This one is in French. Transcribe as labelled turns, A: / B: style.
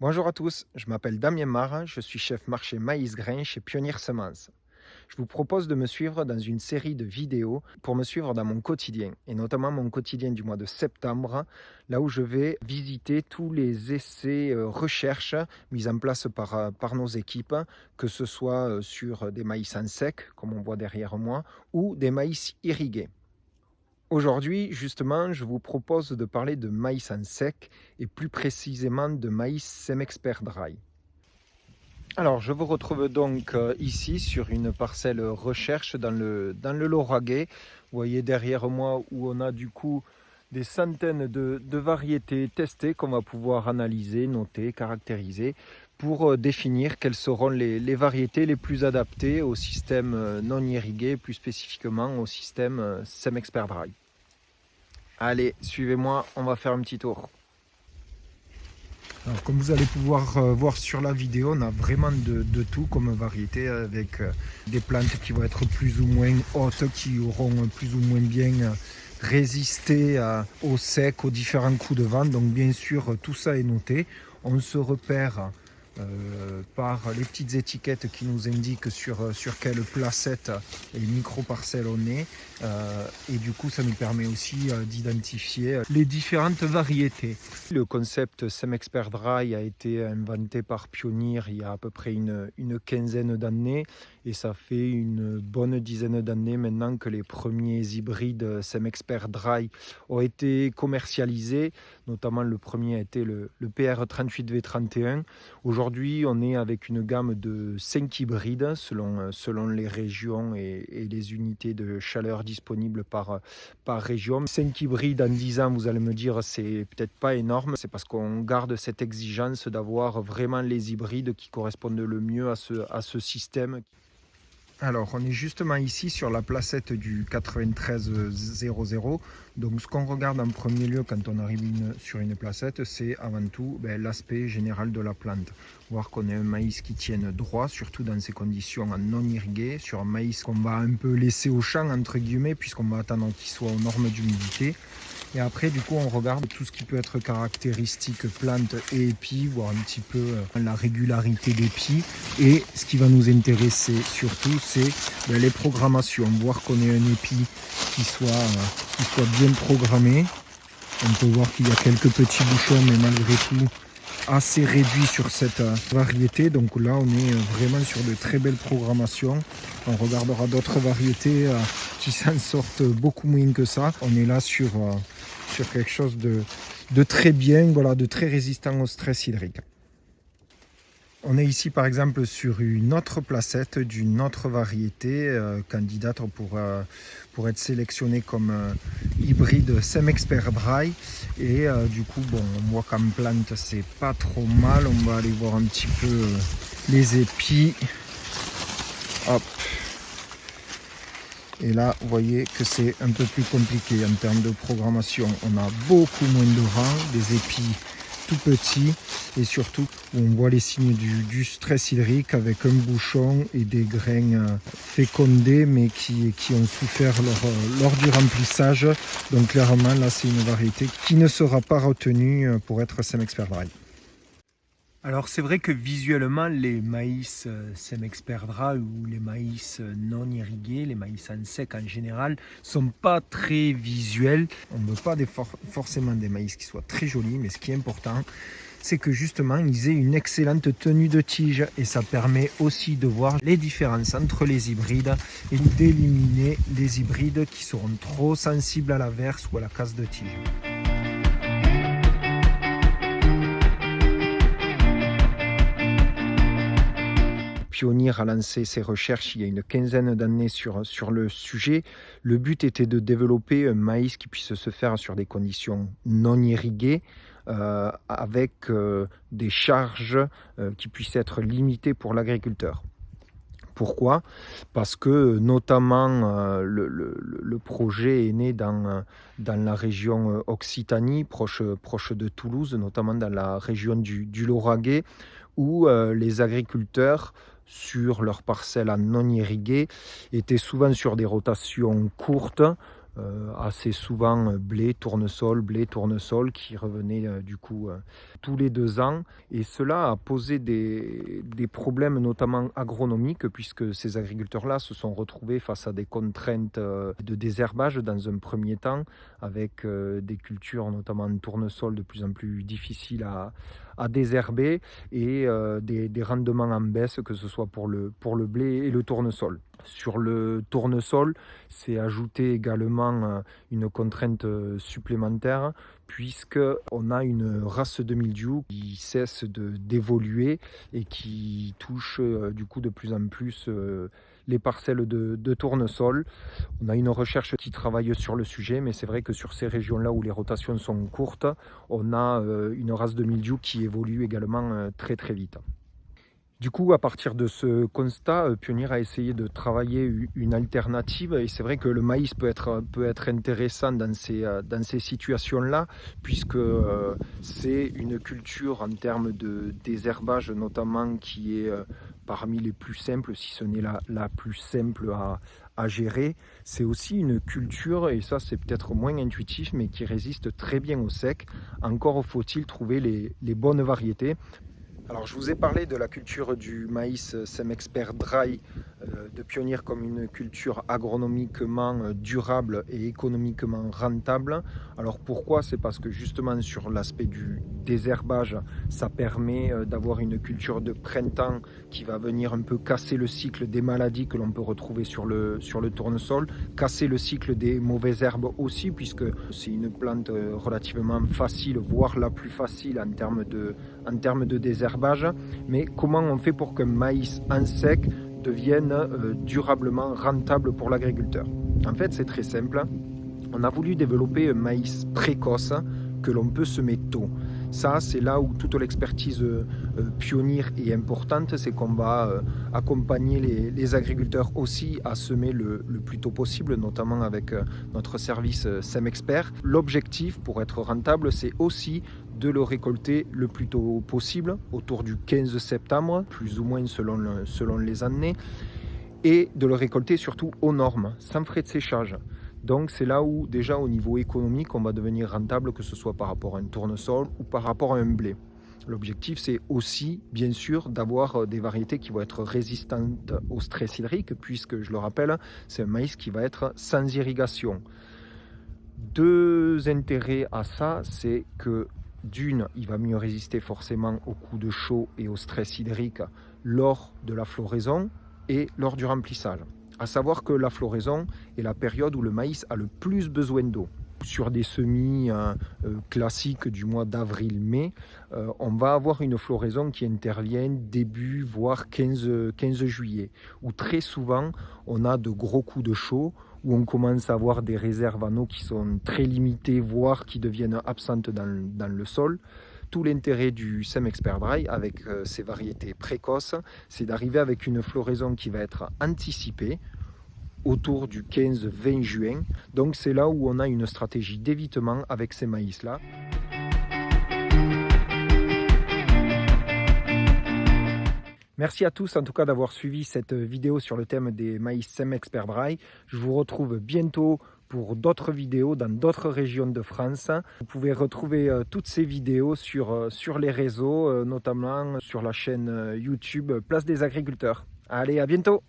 A: Bonjour à tous, je m'appelle Damien Mar, je suis chef marché maïs grain chez Pionnier Semences. Je vous propose de me suivre dans une série de vidéos pour me suivre dans mon quotidien, et notamment mon quotidien du mois de septembre, là où je vais visiter tous les essais recherches mis en place par nos équipes, que ce soit sur des maïs en sec, comme on voit derrière moi, ou des maïs irrigués. Aujourd'hui, justement, je vous propose de parler de maïs en sec et plus précisément de maïs Semexpert Dry. Alors, je vous retrouve donc ici sur une parcelle recherche dans le Lauragais. Vous voyez derrière moi où on a du coup des centaines de variétés testées qu'on va pouvoir analyser, noter, caractériser pour définir quelles seront les variétés les plus adaptées au système non irrigué, plus spécifiquement au système Semexpert Dry. Allez, suivez-moi, on va faire un petit tour. Alors, comme vous allez pouvoir voir sur la vidéo, on a vraiment de tout comme variété avec des plantes qui vont être plus ou moins hautes, qui auront plus ou moins bien résisté au sec, aux différents coups de vent. Donc bien sûr, tout ça est noté. On se repère par les petites étiquettes qui nous indiquent sur quelle placette et micro-parcelle on est. Et du coup, ça nous permet aussi d'identifier les différentes variétés. Le concept Semexpert Dry a été inventé par Pionnier il y a à peu près une quinzaine d'années. Et ça fait une bonne dizaine d'années maintenant que les premiers hybrides Semexpert Dry ont été commercialisés. Notamment le premier a été le PR38V31. Aujourd'hui, on est avec une gamme de 5 hybrides selon les régions et les unités de chaleur disponibles par région. 5 hybrides en 10 ans, vous allez me dire, c'est peut-être pas énorme. C'est parce qu'on garde cette exigence d'avoir vraiment les hybrides qui correspondent le mieux à ce système. Alors, on est justement ici sur la placette du 9300. Donc, ce qu'on regarde en premier lieu quand on arrive sur une placette, c'est avant tout l'aspect général de la plante. Voir qu'on a un maïs qui tienne droit, surtout dans ces conditions non irriguées, sur un maïs qu'on va un peu laisser au champ, entre guillemets, puisqu'on va attendre qu'il soit aux normes d'humidité. Et après, du coup, on regarde tout ce qui peut être caractéristique plante et épis, voir un petit peu la régularité d'épis. Et ce qui va nous intéresser surtout, c'est les programmations. Voir qu'on ait un épi qui soit bien programmé. On peut voir qu'il y a quelques petits bouchons, mais malgré tout, assez réduits sur cette variété. Donc là, on est vraiment sur de très belles programmations. On regardera d'autres variétés qui s'en sortent beaucoup moins que ça. On est là sur quelque chose de très bien, voilà, de très résistant au stress hydrique. On est ici par exemple sur une autre placette d'une autre variété candidate pour être sélectionnée comme hybride Semexpert Dry. Et du coup, on voit qu'en plante c'est pas trop mal. On va aller voir un petit peu les épis. Hop. Et là, vous voyez que c'est un peu plus compliqué en termes de programmation. On a beaucoup moins de rangs, des épis tout petits et surtout on voit les signes du stress hydrique avec un bouchon et des grains fécondés mais qui ont souffert lors du remplissage. Donc clairement là c'est une variété qui ne sera pas retenue pour être Semexpert Dry. Alors c'est vrai que visuellement les maïs Semexpert Dry ou les maïs non irrigués, les maïs en sec en général, sont pas très visuels. On ne veut pas forcément des maïs qui soient très jolis, mais ce qui est important, c'est que justement ils aient une excellente tenue de tige et ça permet aussi de voir les différences entre les hybrides et d'éliminer les hybrides qui seront trop sensibles à la verse ou à la casse de tige. Pionnier a lancé ses recherches il y a une quinzaine d'années sur le sujet. Le but était de développer un maïs qui puisse se faire sur des conditions non irriguées, avec des charges qui puissent être limitées pour l'agriculteur. Pourquoi ? Parce que notamment le projet est né dans la région Occitanie, proche de Toulouse, notamment dans la région du Lauragais, où les agriculteurs, sur leurs parcelles non irriguées, étaient souvent sur des rotations courtes, assez souvent blé, tournesol qui revenait du coup tous les 2 ans. Et cela a posé des problèmes notamment agronomiques puisque ces agriculteurs-là se sont retrouvés face à des contraintes de désherbage dans un premier temps avec des cultures notamment de tournesol de plus en plus difficiles à désherber et des rendements en baisse que ce soit pour le blé et le tournesol. Sur le tournesol, c'est ajouté également une contrainte supplémentaire puisqu'on a une race de mildiou qui cesse d'évoluer et qui touche du coup de plus en plus les parcelles de tournesol. On a une recherche qui travaille sur le sujet, mais c'est vrai que sur ces régions-là où les rotations sont courtes, on a une race de mildiou qui évolue également très très vite. Du coup, à partir de ce constat, Pionnier a essayé de travailler une alternative et c'est vrai que le maïs peut être intéressant dans ces situations-là puisque c'est une culture en termes de désherbage notamment qui est parmi les plus simples, si ce n'est la plus simple à gérer. C'est aussi une culture, et ça c'est peut-être moins intuitif, mais qui résiste très bien au sec. Encore faut-il trouver les bonnes variétés. Alors je vous ai parlé de la culture du maïs Semexpert Dry de Pionnier comme une culture agronomiquement durable et économiquement rentable. Alors pourquoi? C'est parce que justement sur l'aspect du désherbage, ça permet d'avoir une culture de printemps qui va venir un peu casser le cycle des maladies que l'on peut retrouver sur le tournesol, casser le cycle des mauvaises herbes aussi puisque c'est une plante relativement facile, voire la plus facile en termes de désherbage. Mais comment on fait pour qu'un maïs en sec devienne durablement rentable pour l'agriculteur? En fait, c'est très simple. On a voulu développer un maïs précoce que l'on peut semer tôt. Ça, c'est là où toute l'expertise Pionnier est importante, c'est qu'on va accompagner les agriculteurs aussi à semer le plus tôt possible, notamment avec notre service Semexpert. L'objectif pour être rentable, c'est aussi de le récolter le plus tôt possible, autour du 15 septembre, plus ou moins selon les années, et de le récolter surtout aux normes, sans frais de séchage. Donc c'est là où déjà au niveau économique on va devenir rentable, que ce soit par rapport à un tournesol ou par rapport à un blé. L'objectif c'est aussi bien sûr d'avoir des variétés qui vont être résistantes au stress hydrique puisque je le rappelle c'est un maïs qui va être sans irrigation. 2 intérêts à ça, c'est que d'une, il va mieux résister forcément aux coups de chaud et au stress hydrique lors de la floraison et lors du remplissage. À savoir que la floraison est la période où le maïs a le plus besoin d'eau. Sur des semis classiques du mois d'avril-mai, on va avoir une floraison qui intervient début, voire 15 juillet, où très souvent on a de gros coups de chaud, où on commence à avoir des réserves en eau qui sont très limitées, voire qui deviennent absentes dans le sol. Tout l'intérêt du Semexpert Dry avec ces variétés précoces, c'est d'arriver avec une floraison qui va être anticipée autour du 15-20 juin. Donc c'est là où on a une stratégie d'évitement avec ces maïs-là. Merci à tous en tout cas d'avoir suivi cette vidéo sur le thème des maïs Semexpert Dry. Je vous retrouve bientôt pour d'autres vidéos dans d'autres régions de France. Vous pouvez retrouver toutes ces vidéos sur les réseaux, notamment sur la chaîne YouTube Place des Agriculteurs. Allez, à bientôt!